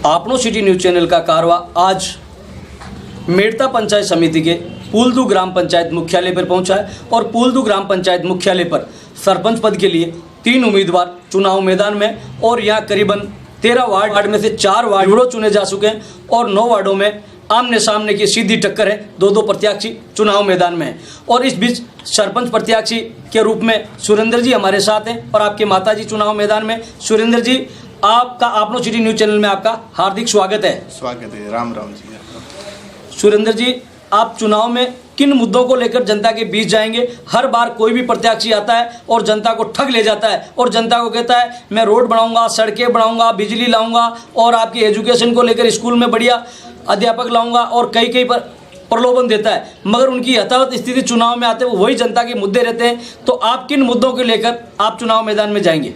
आपनो city news channel का कारवा आज मेड़ता पंचायत समिति के पुलदू ग्राम पंचायत मुख्यालय पर पहुंचा है और पुलदू ग्राम पंचायत मुख्यालय पर सरपंच पद के लिए 3 उम्मीदवार चुनाव मैदान में और यहां करीबन 13 वार्ड में से 4 वार्ड चुने जा चुके हैं और 9 वार्डों में आमने सामने की सीधी टक्कर है। 2 प्रत्याशी चुनाव मैदान में है और इस बीच सरपंच प्रत्याशी के रूप में सुरेंद्र जी हमारे साथ हैं और आपके माता जी चुनाव मैदान में। सुरेंद्र जी, आपका आपनो सिटी न्यूज़ चैनल में आपका हार्दिक स्वागत है। स्वागत है। राम राम जी। सुरेंद्र जी, आप चुनाव में किन मुद्दों को लेकर जनता के बीच जाएंगे? हर बार कोई भी प्रत्याशी आता है और जनता को ठग ले जाता है और जनता को कहता है मैं रोड बनाऊंगा, सड़कें बनाऊंगा, बिजली लाऊंगा और आपकी एजुकेशन को लेकर स्कूल में बढ़िया अध्यापक लाऊंगा और कई पर प्रलोभन देता है, मगर उनकी यथावत स्थिति चुनाव में आते हुए वही जनता के मुद्दे रहते हैं। तो आप किन मुद्दों को लेकर आप चुनाव मैदान में जाएंगे?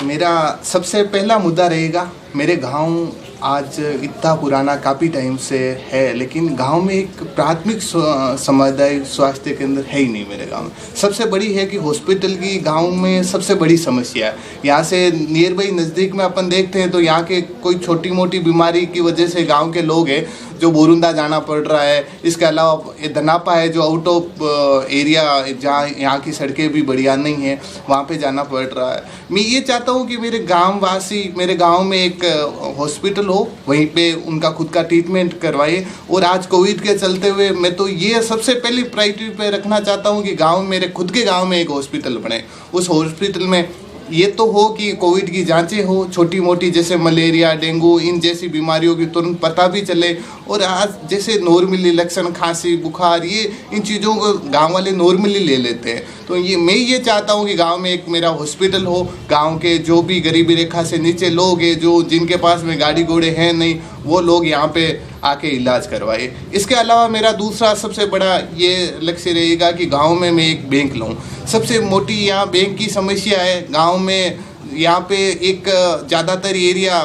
मेरा सबसे पहला मुद्दा रहेगा, मेरे गांव आज इतना पुराना काफ़ी टाइम से है, लेकिन गांव में एक प्राथमिक सामुदायिक स्वास्थ्य केंद्र है ही नहीं मेरे गांव में। सबसे बड़ी है कि हॉस्पिटल की गांव में सबसे बड़ी समस्या है। यहाँ से नियर बाई नज़दीक में अपन देखते हैं तो यहाँ के कोई छोटी मोटी बीमारी की वजह से गांव के लोग हैं जो बोरुंदा जाना पड़ रहा है। इसके अलावा ये दनापा है जो आउट ऑफ एरिया, जहाँ यहाँ की सड़कें भी बढ़िया नहीं है, वहाँ पे जाना पड़ रहा है। मैं ये चाहता हूँ कि मेरे गांववासी मेरे गांव में एक हॉस्पिटल हो, वहीं पे उनका खुद का ट्रीटमेंट करवाए। और आज कोविड के चलते हुए मैं तो ये सबसे पहली प्रायोरिटी पे रखना चाहता हूँ कि गाँव मेरे खुद के गाँव में एक हॉस्पिटल बने। उस हॉस्पिटल में ये तो हो कि कोविड की जांचें हो, छोटी मोटी जैसे मलेरिया, डेंगू, इन जैसी बीमारियों की तुरंत पता भी चले। और आज जैसे नॉर्मली लक्षण खांसी बुखार, ये इन चीज़ों को गांव वाले नॉर्मली ले लेते हैं। तो ये मैं ये चाहता हूँ कि गांव में एक मेरा हॉस्पिटल हो। गांव के जो भी गरीबी रेखा से नीचे लोग हैं, जो जिनके पास में गाड़ी घोड़े हैं नहीं, वो लोग यहाँ पे आके इलाज करवाए। इसके अलावा मेरा दूसरा सबसे बड़ा ये लक्ष्य रहेगा कि गांव में मैं एक बैंक लूँ। सबसे मोटी यहाँ बैंक की समस्या है गांव में। यहाँ पे एक ज़्यादातर एरिया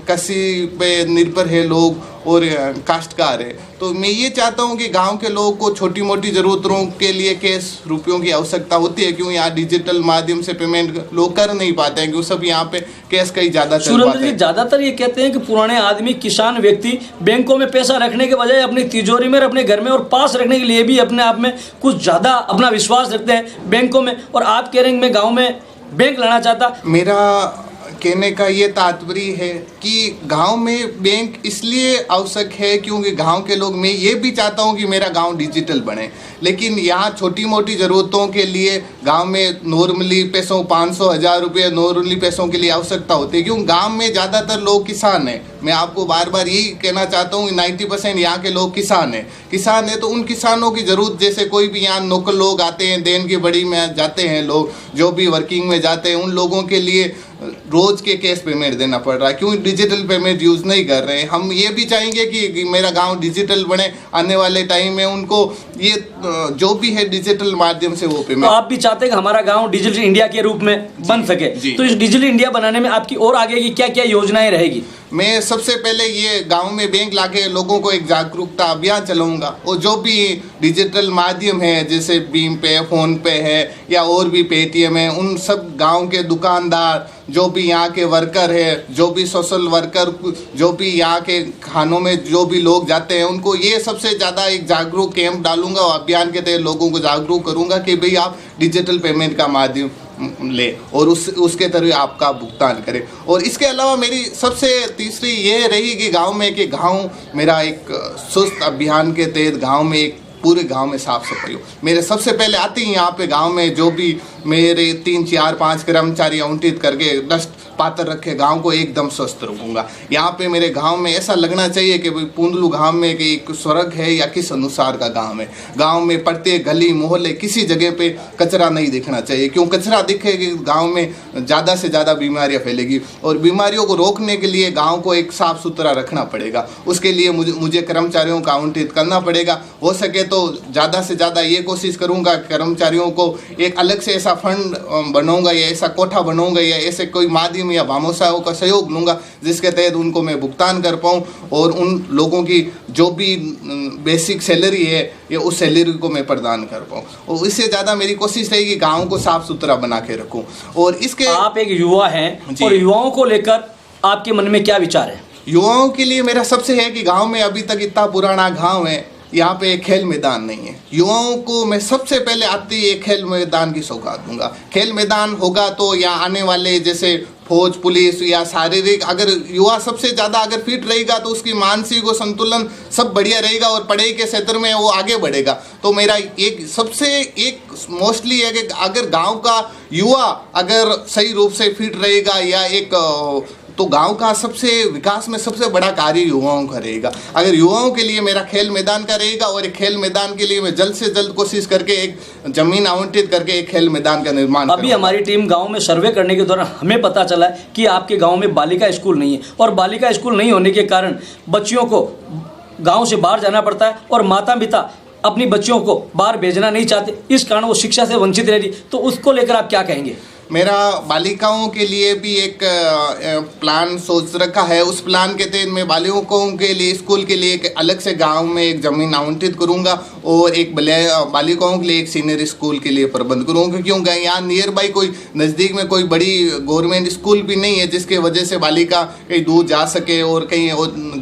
कृषि पे निर्भर है लोग और काश्तकार है। तो मैं ये चाहता हूँ कि गांव के लोगों को छोटी मोटी ज़रूरतों के लिए कैश रुपयों की आवश्यकता होती है, क्यों यहाँ डिजिटल माध्यम से पेमेंट लोग कर नहीं पाते हैं, क्यों सब यहाँ पे कैश का ही ज़्यादा चल पाता है। ज़्यादातर ये कहते हैं कि पुराने आदमी, किसान व्यक्ति बैंकों में पैसा रखने के बजाय अपनी तिजोरी में, अपने घर में और पास रखने के लिए भी अपने आप में कुछ ज़्यादा अपना विश्वास रखते हैं बैंकों में। और आप कह रहे हैं मैं गाँव में बैंक लाना चाहता। मेरा कहने का ये तात्पर्य है कि गांव में बैंक इसलिए आवश्यक है क्योंकि गांव के लोग, मैं ये भी चाहता हूं कि मेरा गांव डिजिटल बने, लेकिन यहाँ छोटी मोटी ज़रूरतों के लिए गांव में नॉर्मली पैसों 500-1000 रुपये नॉर्मली पैसों के लिए आवश्यकता होती है, क्योंकि गांव में ज़्यादातर लोग किसान हैं। मैं आपको बार बार यही कहना चाहता हूँ कि 90% यहाँ के लोग किसान हैं। तो उन किसानों की ज़रूरत, जैसे कोई भी यहाँ नौकर लोग आते हैं, देन की बड़ी में जाते हैं लोग, जो भी वर्किंग में जाते हैं, उन लोगों के लिए रोज के कैश पेमेंट देना पड़ रहा है, क्यों डिजिटल पेमेंट यूज़ नहीं कर रहे हैं। हम ये भी चाहेंगे कि मेरा गांव डिजिटल बने, आने वाले टाइम में उनको ये जो भी है डिजिटल माध्यम से वो पेमेंट। तो आप भी चाहते हैं कि हमारा गांव डिजिटल इंडिया के रूप में बन सके। तो इस डिजिटल इंडिया बनाने में आपकी और आगे की क्या क्या योजनाएं रहेगी? मैं सबसे पहले ये गांव में बैंक लाके लोगों को एक जागरूकता अभियान चलाऊंगा, और जो भी डिजिटल माध्यम है जैसे भीम पे, फोन पे है या और भी पेटीएम है, उन सब गांव के दुकानदार, जो भी यहाँ के वर्कर है, जो भी सोशल वर्कर, जो भी यहाँ के खानों में जो भी लोग जाते हैं, उनको ये सबसे ज़्यादा एक जागरूक कैंप डालूंगा और अभियान के तहत लोगों को जागरूक करूँगा कि भाई आप डिजिटल पेमेंट का माध्यम ले और उसके तरह आपका भुगतान करें। और इसके अलावा मेरी सबसे तीसरी ये रही कि गांव में कि गांव मेरा एक स्वस्थ अभियान के तहत गांव में एक पूरे गांव में साफ सफाई हो। मेरे सबसे पहले आते ही यहाँ पे गांव में जो भी मेरे 3, 4, 5 कर्मचारी आवंटित करके डस्ट पात्र रखे गांव को एकदम स्वस्थ रखूँगा। यहाँ पे मेरे गांव में ऐसा लगना चाहिए कि भाई पुंडलू गांव में कि एक स्वर्ग है या किस अनुसार का गांव है। गांव में प्रत्येक गली मोहल्ले किसी जगह पे कचरा नहीं दिखना चाहिए, क्यों कचरा दिखेगी गांव में ज़्यादा से ज़्यादा बीमारियाँ फैलेगी। और बीमारियों को रोकने के लिए गाँव को एक साफ़ सुथरा रखना पड़ेगा। उसके लिए मुझे कर्मचारियों का आवंटित करना पड़ेगा। हो सके तो ज़्यादा से ज़्यादा ये कोशिश करूँगा कर्मचारियों को एक अलग से ऐसा फंड बनाऊँगा या ऐसा कोठा बनाऊँगा या ऐसे कोई माध्यम या भामाशाहों का सहयोग लूँगा जिसके तहत उनको मैं भुगतान कर पाऊँ और उन लोगों की जो भी बेसिक सैलरी है या उस सैलरी को मैं प्रदान कर पाऊँ। और इससे ज़्यादा मेरी कोशिश रहेगी गाँव को साफ सुथरा बना के रखूँ। और इसके, आप एक युवा हैं और युवाओं को लेकर आपके मन में क्या विचार है? युवाओं के लिए मेरा सबसे है कि गांव में अभी तक इतना पुराना गांव है, यहाँ पे एक खेल मैदान नहीं है। युवाओं को मैं सबसे पहले आते ही एक खेल मैदान की सौगात दूंगा। खेल मैदान होगा तो यहाँ आने वाले जैसे फौज, पुलिस या शारीरिक, अगर युवा सबसे ज़्यादा अगर फिट रहेगा तो उसकी मानसिक और संतुलन सब बढ़िया रहेगा और पढ़ाई के क्षेत्र में वो आगे बढ़ेगा। तो मेरा एक सबसे एक मोस्टली है कि अगर गांव का युवा अगर सही रूप से फिट रहेगा या एक तो गांव का सबसे विकास में सबसे बड़ा कार्य युवाओं का रहेगा। अगर युवाओं के लिए मेरा खेल मैदान का रहेगा और एक खेल मैदान के लिए मैं जल्द से जल्द कोशिश करके एक जमीन आवंटित करके एक खेल मैदान का निर्माण अभी हमारी टीम गांव में सर्वे करने के दौरान हमें पता चला है कि आपके गांव में बालिका स्कूल नहीं है और बालिका स्कूल नहीं होने के कारण बच्चियों को गांव से बाहर जाना पड़ता है और माता पिता अपनी बच्चियों को बाहर भेजना नहीं चाहते, इस कारण वो शिक्षा से वंचित रह रही। तो उसको लेकर आप क्या कहेंगे? मेरा बालिकाओं के लिए भी एक प्लान सोच रखा है। उस प्लान के तहत मैं बालिकाओं के लिए स्कूल के लिए एक अलग से गांव में एक ज़मीन आवंटित करूंगा और एक बालिकाओं के लिए एक सीनियर स्कूल के लिए प्रबंध करूंगा, क्योंकि यहाँ नियर बाई कोई नज़दीक में कोई बड़ी गवर्नमेंट स्कूल भी नहीं है जिसके वजह से बालिका कहीं दूर जा सके। और कहीं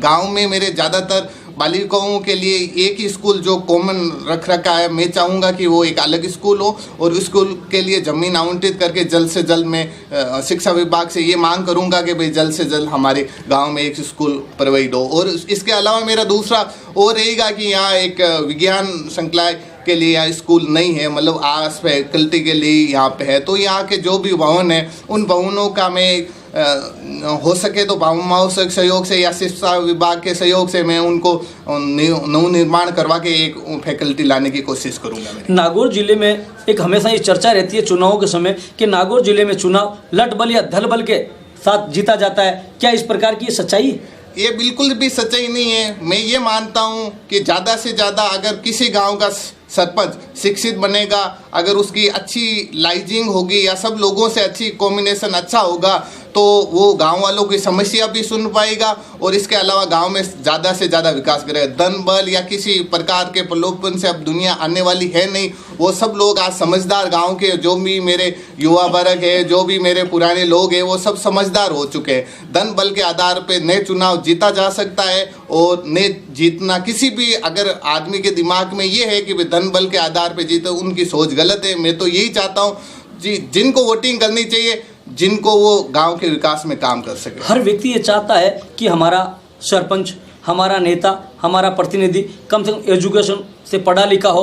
गाँव में मेरे ज़्यादातर बालिकाओं के लिए एक ही स्कूल जो कॉमन रख रखा है, मैं चाहूँगा कि वो एक अलग स्कूल हो और स्कूल के लिए ज़मीन आवंटित करके जल्द से जल्द मैं शिक्षा विभाग से ये मांग करूँगा कि भाई जल्द से जल्द हमारे गांव में एक स्कूल प्रोवाइड हो। और इसके अलावा मेरा दूसरा और रहेगा कि यहाँ एक विज्ञान श्रृंखला के लिए यहाँ स्कूल नहीं है, मतलब आर्ट्स फैकल्टी के लिए यहाँ पे है। तो यहाँ के जो भी भवन है उन भवनों का मैं हो सके तो भावनाओं से सहयोग से या शिक्षा विभाग के सहयोग से मैं उनको नवनिर्माण करवा के एक फैकल्टी लाने की कोशिश करूंगा। नागौर जिले में एक हमेशा ये चर्चा रहती है चुनावों के समय कि नागौर जिले में चुनाव लट बल या धल बल के साथ जीता जाता है, क्या इस प्रकार की सच्चाई है? ये बिल्कुल भी सच्चाई नहीं है। मैं ये मानता हूँ कि ज़्यादा से ज़्यादा अगर किसी गांव का सरपंच शिक्षित बनेगा, अगर उसकी अच्छी लाइजिंग होगी या सब लोगों से अच्छी कॉम्बिनेशन अच्छा होगा तो वो गांव वालों की समस्या भी सुन पाएगा और इसके अलावा गांव में ज़्यादा से ज़्यादा विकास करेगा। धन बल या किसी प्रकार के प्रलोभन से अब दुनिया आने वाली है नहीं। वो सब लोग आज समझदार, गांव के जो भी मेरे युवा वर्ग है, जो भी मेरे पुराने लोग हैं, वो सब समझदार हो चुके हैं। धन बल के आधार पर नए चुनाव जीता जा सकता है और नए जीतना किसी भी अगर आदमी के दिमाग में ये है कि वे धन बल के आधार पर जीते, उनकी सोच गलत है। मैं तो यही चाहता हूँ जी जिनको वोटिंग करनी चाहिए, जिनको वो गांव के विकास में काम कर सके। हर व्यक्ति ये चाहता है कि हमारा सरपंच, हमारा नेता, हमारा प्रतिनिधि कम से कम एजुकेशन से पढ़ा लिखा हो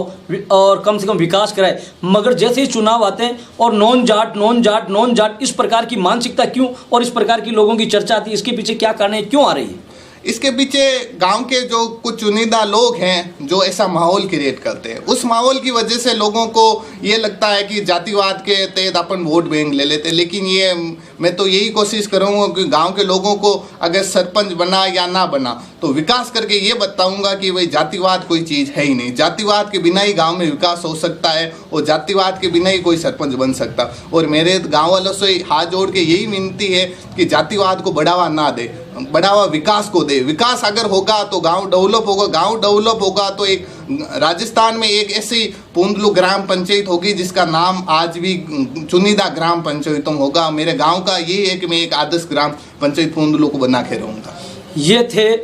और कम से कम विकास कराए, मगर जैसे ही चुनाव आते हैं और नॉन जाट इस प्रकार की मानसिकता क्यों और इस प्रकार की लोगों की चर्चा आती है, इसके पीछे क्या कारण है, क्यों आ रही है? इसके पीछे गांव के जो कुछ चुनिंदा लोग हैं जो ऐसा माहौल क्रिएट करते हैं, उस माहौल की वजह से लोगों को ये लगता है कि जातिवाद के तहत अपन वोट बैंक ले लेते हैं। लेकिन ये मैं तो यही कोशिश करूँगा कि गांव के लोगों को अगर सरपंच बना या ना बना तो विकास करके ये बताऊंगा कि भाई जातिवाद कोई चीज़ है ही नहीं। जातिवाद के बिना ही गांव में विकास हो सकता है और जातिवाद के बिना ही कोई सरपंच बन सकता। और मेरे गांव वालों से हाथ जोड़ के यही विनती है कि जातिवाद को बढ़ावा ना दे, बढ़ावा विकास को दे। विकास अगर होगा तो गांव डेवलप होगा, गांव डेवलप होगा तो एक राजस्थान में एक ऐसी पूंदलू ग्राम पंचायत होगी जिसका नाम आज भी चुनिंदा ग्राम पंचायतों होगा। मेरे गांव का ये है कि मैं एक आदर्श ग्राम पंचायत पूंदलू को बना के रहूँगा। ये थे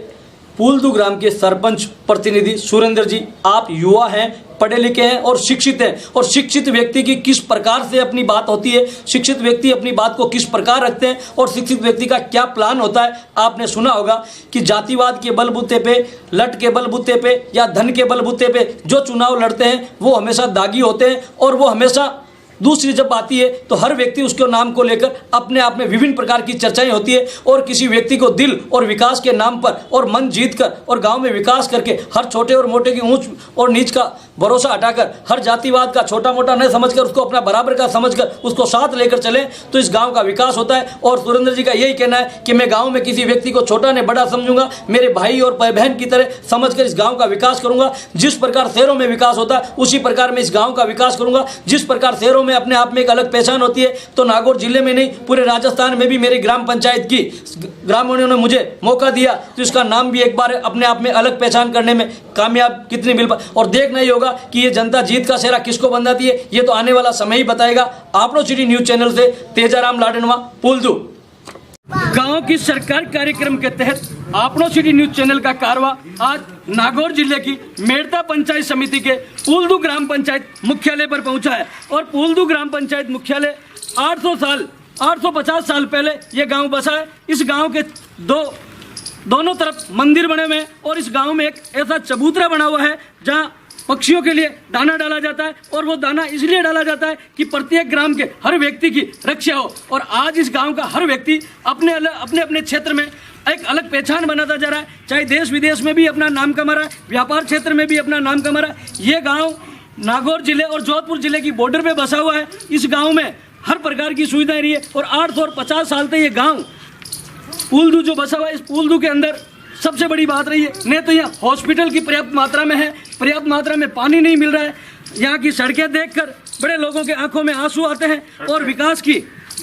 पुलदू ग्राम के सरपंच प्रतिनिधि सुरेंद्र जी। आप युवा हैं, पढ़े लिखे हैं और शिक्षित हैं, और शिक्षित व्यक्ति की किस प्रकार से अपनी बात होती है, शिक्षित व्यक्ति अपनी बात को किस प्रकार रखते हैं और शिक्षित व्यक्ति का क्या प्लान होता है, आपने सुना होगा कि जातिवाद के बलबूते पे, लट के बलबूते पे या धन के बलबूते पे जो चुनाव लड़ते हैं वो हमेशा दागी होते हैं और वो हमेशा दूसरी जब आती है तो हर व्यक्ति उसके नाम को लेकर अपने आप में विभिन्न प्रकार की चर्चाएं होती है और किसी व्यक्ति को दिल और विकास के नाम पर और मन जीत कर और गांव में विकास करके हर छोटे और मोटे की ऊंच और नीच का भरोसा हटाकर हर जातिवाद का छोटा मोटा न समझकर उसको अपना बराबर का समझकर उसको साथ लेकर चले तो इस गांव का विकास होता है। और सुरेंद्र जी का यही कहना है कि मैं गांव में किसी व्यक्ति को छोटा ने बड़ा समझूंगा, मेरे भाई और बहन की तरह समझकर इस गांव का विकास करूंगा। जिस प्रकार शहरों में विकास होता है उसी प्रकार मैं इस गांव का विकास करूंगा। जिस प्रकार शहरों में अपने आप में एक अलग पहचान होती है तो नागौर जिले में नहीं पूरे राजस्थान में भी मेरी ग्राम पंचायत की ग्रामीणों ने मुझे मौका दिया तो इसका नाम भी एक बार अपने आप में अलग पहचान करने में कामयाब कितनी मिल पाए। और देखना ही होगा कि ये जनता जीत का सेहरा किसको बंधाती है, ये तो आने वाला समय ही बताएगा। आपनो सिटी न्यूज चैनल से तेजाराम लाडनवा, पुलदू। गांव की सरकार कार्यक्रम के तहत आपनो सिटी न्यूज चैनल का कारवा आज नागौर जिले की मेड़ता पंचायत समिति के पुलदू ग्राम पंचायत मुख्यालय पर पहुंचा है। और पुलदू ग्राम पंचायत मुख्यालय 850 साल पहले ये गांव बसा है। इस गांव के दोनों तरफ मंदिर बने हुए हैं और इस गांव में एक ऐसा चबूतरा बना हुआ है जहां पक्षियों के लिए दाना डाला जाता है। और वो दाना इसलिए डाला जाता है कि प्रत्येक ग्राम के हर व्यक्ति की रक्षा हो। और आज इस गांव का हर व्यक्ति अपने अपने क्षेत्र में एक अलग पहचान बनाता जा रहा है, चाहे देश विदेश में भी अपना नाम कमा रहा है, व्यापार क्षेत्र में भी अपना नाम कमा रहा है। ये गांव नागौर जिले और जोधपुर जिले की बॉर्डर पे बसा हुआ है। इस गांव में हर प्रकार की सुविधाएं रही है और 850 साल तक ये गांव पुलदू जो बसा हुआ है, इस पुलदू के अंदर सबसे बड़ी बात रही है नहीं तो यहाँ हॉस्पिटल की पर्याप्त मात्रा में है, पर्याप्त मात्रा में पानी नहीं मिल रहा है। यहाँ की सड़कें देखकर बड़े लोगों के आंखों में आंसू आते हैं और विकास की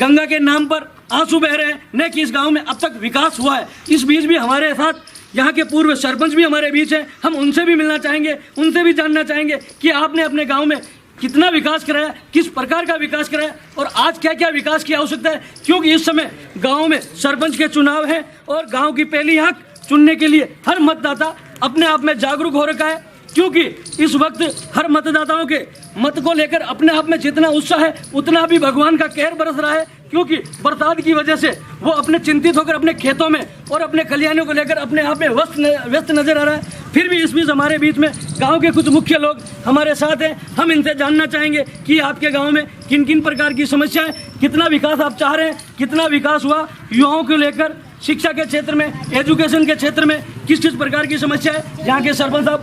गंगा के नाम पर आंसू बह रहे हैं न कि इस गांव में अब तक विकास हुआ है। इस बीच भी हमारे साथ यहाँ के पूर्व सरपंच भी हमारे बीच हैं, हम उनसे भी मिलना चाहेंगे, उनसे भी जानना चाहेंगे कि आपने अपने गांव में कितना विकास कराया, किस प्रकार का विकास कराया और आज क्या क्या विकास की आवश्यकता है। क्योंकि इस समय गांव में सरपंच के चुनाव है और गांव की पहली आंख चुनने के लिए हर मतदाता अपने आप में जागरूक हो रखा है। क्योंकि इस वक्त हर मतदाताओं के मत को लेकर अपने आप में जितना उत्साह है उतना भी भगवान का कहर बरस रहा है। क्योंकि बरसात की वजह से वो अपने चिंतित होकर अपने खेतों में और अपने खलिहानों को लेकर अपने आप में व्यस्त नजर आ रहा है। फिर भी इस बीच हमारे बीच में गांव के कुछ मुख्य लोग हमारे साथ हैं। हम इनसे जानना चाहेंगे कि आपके गांव में किन किन प्रकार की समस्याएं, कितना विकास आप चाह रहे हैं, कितना विकास हुआ, युवाओं को लेकर शिक्षा के क्षेत्र में, एजुकेशन के क्षेत्र में किस किस प्रकार की समस्या है। यहाँ के सरपंच साहब,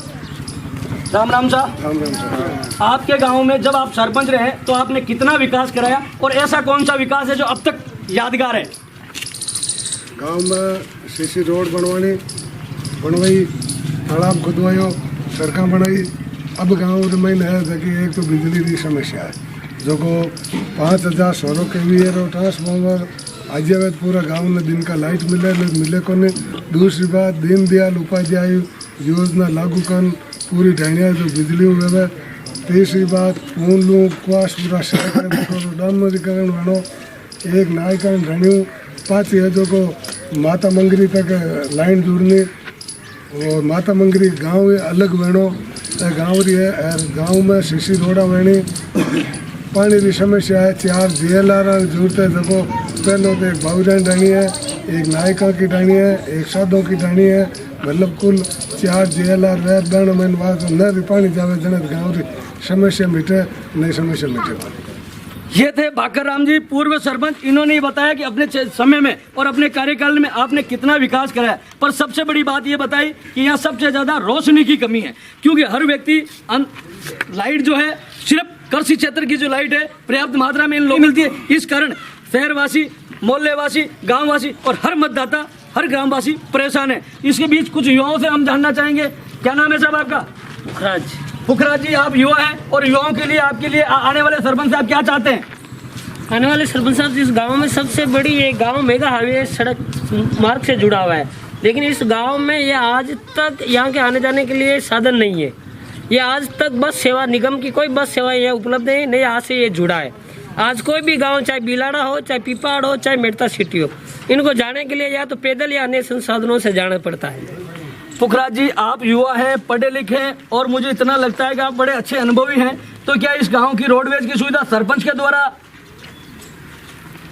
राम राम साहब, आपके गांव में जब आप सरपंच रहे तो आपने कितना विकास कराया और ऐसा कौन सा विकास है जो अब तक यादगार है? गांव में सीसी रोड बनवाई, तालाब खुदवायो, सड़कें बनाई। अब गांव में है जगह एक तो बिजली की समस्या है जो को 5000 सौर केवीए ट्रांसफार्मर आज पूरा गांव में दिन का लाइट मिले को नहीं। दूसरी बात, दीनदयाल उपाध्याय योजना लागू कर पूरी ढाणिया जो बिजली हुए। तीसरी बात, पूनलू क्वास पूरा शहर डामरीकरण बनो, एक नायकरण ढाणियों। पाँचवी है जो को माता मंगरी तक लाइन जुड़नी और माता मंगरी गांव अलग बनो गाँव रही है। गांव में सीसी रोड़ा बनी, पानी की समस्या है। 4 DLR जरूरत है जो पहले तो एक बाबूजान ढाणी है, एक नायका की ढाणी है, एक साधों की ढाणी है। मतलब कुल 4 DLR में न भी पानी जावे जन गाँव की समस्या मिटे, नई समस्या मिटे। ये थे भाकर राम जी, पूर्व सरपंच। इन्होंने बताया कि अपने समय में और अपने कार्यकाल में आपने कितना विकास कराया। पर सबसे बड़ी बात ये बताई कि यहाँ सबसे ज़्यादा रोशनी की कमी है। क्योंकि हर व्यक्ति लाइट जो है सिर्फ कृषि क्षेत्र की जो लाइट है पर्याप्त मात्रा में इन लोगों को मिलती है। इस कारण शहरवासी, मोहल्लेवासी, गाँववासी और हर मतदाता, हर ग्रामवासी परेशान है। इसके बीच कुछ युवाओं से हम जानना चाहेंगे। क्या नाम है साहब आपका? पुखराज जी, आप युवा हैं और युवाओं के लिए, आपके लिए आने वाले सरपंच साहब क्या चाहते हैं? आने वाले सरपंच साहब, इस गांव में सबसे बड़ी ये गांव मेगा हाईवे सड़क मार्ग से जुड़ा हुआ है, लेकिन इस गांव में ये आज तक यहाँ के आने जाने के लिए साधन नहीं है। ये आज तक बस सेवा निगम की कोई बस सेवा ये उपलब्ध नहीं, यहाँ से ये जुड़ा है। आज कोई भी गांव, चाहे बिलाड़ा हो, चाहे पिपाड़ हो, चाहे मेड़ता सिटी हो, इनको जाने के लिए या तो पैदल या अन्य संसाधनों से जाना पड़ता है। पुखराज जी, आप युवा हैं, पढ़े लिखे हैं और मुझे इतना लगता है कि आप बड़े अच्छे अनुभवी हैं। तो क्या इस गांव की रोडवेज की सुविधा सरपंच के द्वारा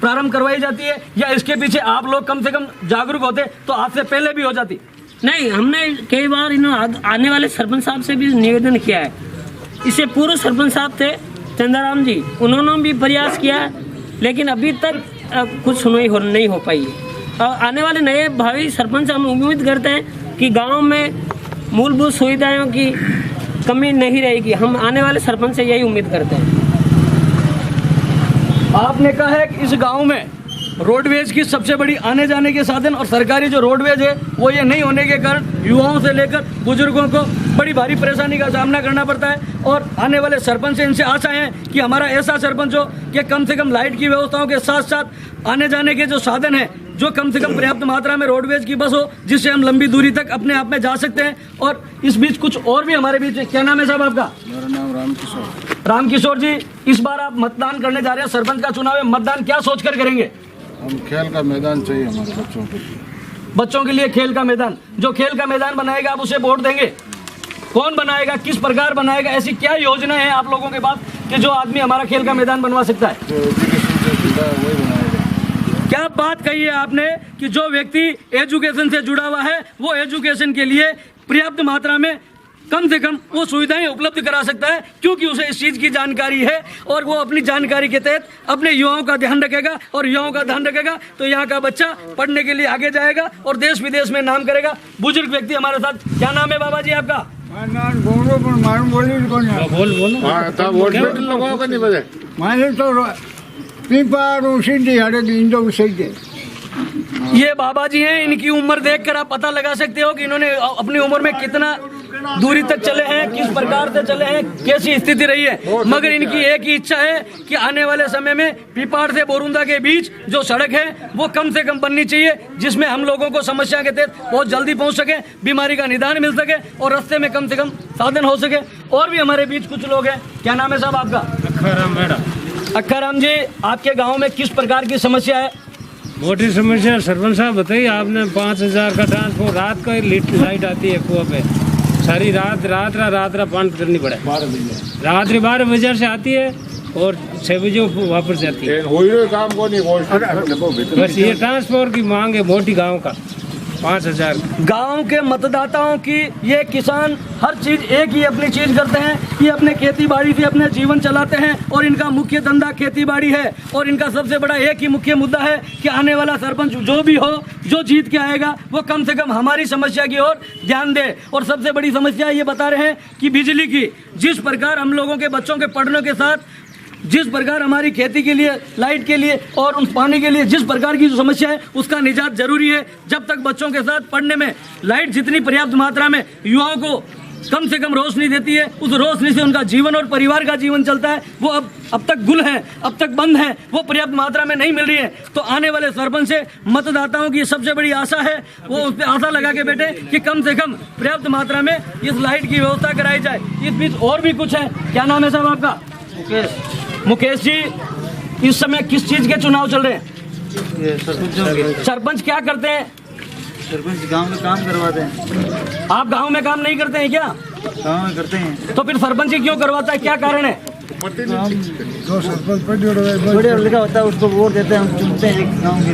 प्रारंभ करवाई जाती है या इसके पीछे आप लोग कम से कम जागरूक होते तो आज से पहले भी हो जाती? नहीं, हमने कई बार इन्होंने आने वाले सरपंच साहब से भी निवेदन किया है। इससे पूर्व सरपंच साहब थे चंदाराम जी, उन्होंने भी प्रयास किया है, लेकिन अभी तक कुछ सुनवाई नहीं हो पाई है। और आने वाले नए भावी सरपंच हम उम्मीद करते हैं कि गांव में मूलभूत सुविधाओं की कमी नहीं रहेगी। हम आने वाले सरपंच से यही उम्मीद करते हैं। आपने कहा है कि इस गांव में रोडवेज की सबसे बड़ी आने जाने के साधन और सरकारी जो रोडवेज है वो ये नहीं होने के कारण युवाओं से लेकर बुजुर्गों को बड़ी भारी परेशानी का सामना करना पड़ता है। और आने वाले सरपंच से इनसे आशा है कि हमारा ऐसा सरपंच हो कि कम से कम लाइट की व्यवस्थाओं के साथ साथ आने जाने के जो साधन है, जो कम से कम पर्याप्त मात्रा में रोडवेज की बस हो, जिससे हम लंबी दूरी तक अपने आप में जा सकते हैं। और इस बीच कुछ और भी हमारे बीच है। क्या नाम है साहब आपका? मेरा नाम रामकिशोर। रामकिशोर जी, इस बार आप मतदान करने जा रहे हैं, सरपंच का चुनाव है, मतदान क्या सोचकर करेंगे? हम खेल का मैदान चाहिए हमारे बच्चों के लिए। बच्चों के लिए खेल का मैदान, जो खेल का मैदान बनाएगा आप उसे वोट देंगे? कौन बनाएगा, किस प्रकार बनाएगा, ऐसी क्या योजना है आप लोगों के पास कि जो आदमी हमारा खेल का मैदान बनवा सकता है? जो एजुकेशन से जुड़ा है वही बनाएगा। क्या बात कही है आपने कि जो व्यक्ति एजुकेशन से जुड़ा हुआ है वो एजुकेशन के लिए पर्याप्त मात्रा में कम से कम वो सुविधाएं उपलब्ध करा सकता है, क्योंकि उसे इस चीज़ की जानकारी है और वो अपनी जानकारी के तहत अपने युवाओं का ध्यान रखेगा, और युवाओं का ध्यान रखेगा तो यहाँ का बच्चा पढ़ने के लिए आगे जाएगा और देश विदेश में नाम करेगा। बुजुर्ग व्यक्ति हमारे साथ, क्या नाम है बाबा जी आपका? ये बाबा जी हैं, इनकी उम्र देखकर आप पता लगा सकते हो कि इन्होंने अपनी उम्र में कितना दूरी तक चले हैं, किस प्रकार से चले हैं, कैसी स्थिति रही है। मगर इनकी एक ही इच्छा है कि आने वाले समय में पीपाड़ से बोरुंदा के बीच जो सड़क है वो कम से कम बननी चाहिए, जिसमें हम लोगों को समस्या के तहत बहुत जल्दी पहुंच सके, बीमारी का निदान मिल सके और रास्ते में कम से कम साधन हो सके। और भी हमारे बीच कुछ लोग हैं। क्या नाम है साहब आपका? अक्खाराम मैडम। अक्खाराम जी, आपके गाँव में किस प्रकार की समस्या है? मोटी समस्या सरपंच साहब बताइए आपने। 5000 का ट्रांसपोर्ट, रात का लाइट आती है कुआं पे, सारी रात बंद करनी पड़े। रात्रि 12 बजे से आती है और 6 बजे वापस जाती है। काम को नहीं, बस ये ट्रांसपोर्ट की मांग है मोटी गांव का 5000। गांव के मतदाताओं की, ये किसान हर चीज एक ही अपनी चीज करते हैं, ये अपने खेती बाड़ी से अपने जीवन चलाते हैं और इनका मुख्य धंधा खेती बाड़ी है। और इनका सबसे बड़ा एक ही मुख्य मुद्दा है कि आने वाला सरपंच जो भी हो, जो जीत के आएगा वो कम से कम हमारी समस्या की ओर ध्यान दे। और सबसे बड़ी समस्या ये बता रहे हैं कि बिजली की, जिस प्रकार हम लोगों के बच्चों के पढ़ने के साथ, जिस प्रकार हमारी खेती के लिए, लाइट के लिए और उस पानी के लिए जिस प्रकार की जो समस्या है उसका निजात जरूरी है। जब तक बच्चों के साथ पढ़ने में लाइट जितनी पर्याप्त मात्रा में युवाओं को कम से कम रोशनी देती है, उस रोशनी से उनका जीवन और परिवार का जीवन चलता है, वो अब तक गुल है, अब तक बंद है, वो पर्याप्त मात्रा में नहीं मिल रही है। तो आने वाले सरपंच से मतदाताओं की सबसे बड़ी आशा है, वो उस पर आशा लगा के बैठे कि कम से कम पर्याप्त मात्रा में इस लाइट की व्यवस्था कराई जाए। इस बीच और भी कुछ है। क्या नाम है साहब आपका? मुकेश जी, इस समय किस चीज के चुनाव चल रहे हैं? सरपंच क्या करते हैं? सरपंच गांव में काम करवाते हैं। आप गांव में काम नहीं करते हैं क्या? गांव में करते हैं। तो फिर सरपंच ही क्यों करवाता है, क्या कारण है? जो सरपंच बढ़िया लिखा होता है उसको वोट देते हैं, हम चुनते हैं गांव के।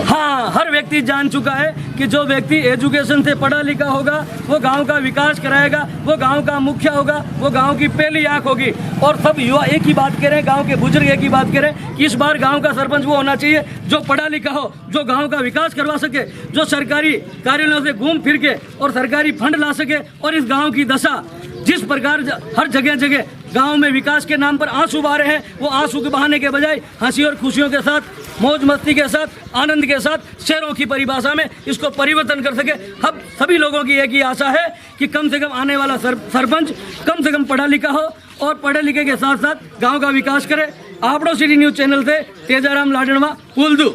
हाँ, हर व्यक्ति जान चुका है कि जो व्यक्ति एजुकेशन से पढ़ा लिखा होगा वो गांव का विकास कराएगा, वो गांव का मुखिया होगा, वो गांव की पहली आंख होगी। और सब युवा एक ही बात करें, गांव के बुजुर्ग एक ही बात करें कि इस बार गांव का सरपंच वो होना चाहिए जो पढ़ा लिखा हो, जो गांव का विकास करवा सके, जो सरकारी कार्यालयों से घूम फिर के और सरकारी फंड ला सके। और इस गाँव की दशा, जिस प्रकार हर जगह जगह गांव में विकास के नाम पर आंसू बहा रहे हैं, वो आंसू के बहाने के बजाय हंसी और खुशियों के साथ, मौज मस्ती के साथ, आनंद के साथ, शहरों की परिभाषा में इसको परिवर्तन कर सके। हम सभी लोगों की एक ही आशा है कि कम से कम आने वाला सरपंच कम से कम पढ़ा लिखा हो और पढ़े लिखे के साथ साथ गाँव का विकास करे। आपड़ो सिटी न्यूज़ चैनल से तेजाराम लाडणवा, पुलदू।